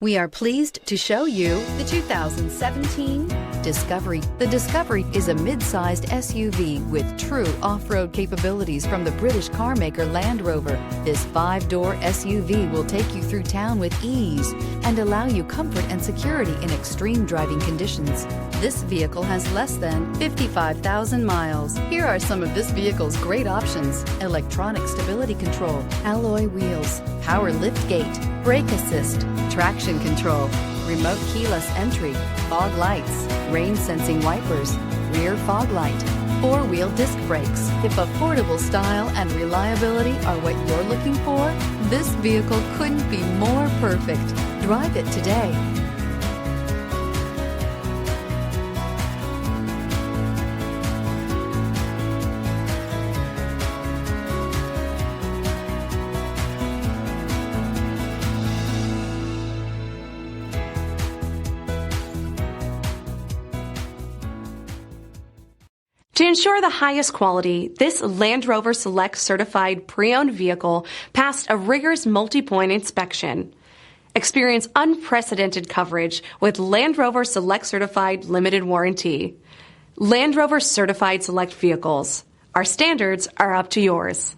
We are pleased to show you the 2017 Discovery. The Discovery is a mid-sized SUV with true off-road capabilities from the British car maker Land Rover. This 5-door SUV will take you through town with ease and allow you comfort and security in extreme driving conditions. This vehicle has less than 55,000 miles. Here are some of this vehicle's great options: electronic stability control, alloy wheels, power liftgate, brake assist, traction control, remote keyless entry, fog lights, rain sensing wipers, rear fog light, 4-wheel disc brakes. If affordable style and reliability are what you're looking for, this vehicle couldn't be more perfect. Drive it today. To ensure the highest quality, this Land Rover Select certified pre-owned vehicle passed a rigorous multi-point inspection. Experience unprecedented coverage with Land Rover Select Certified Limited Warranty. Land Rover Certified Select Vehicles. Our standards are up to yours.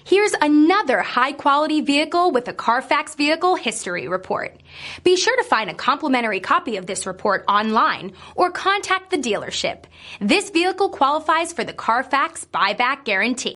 Here's another high-quality vehicle with a Carfax Vehicle History Report. Be sure to find a complimentary copy of this report online or contact the dealership. This vehicle qualifies for the Carfax Buyback Guarantee.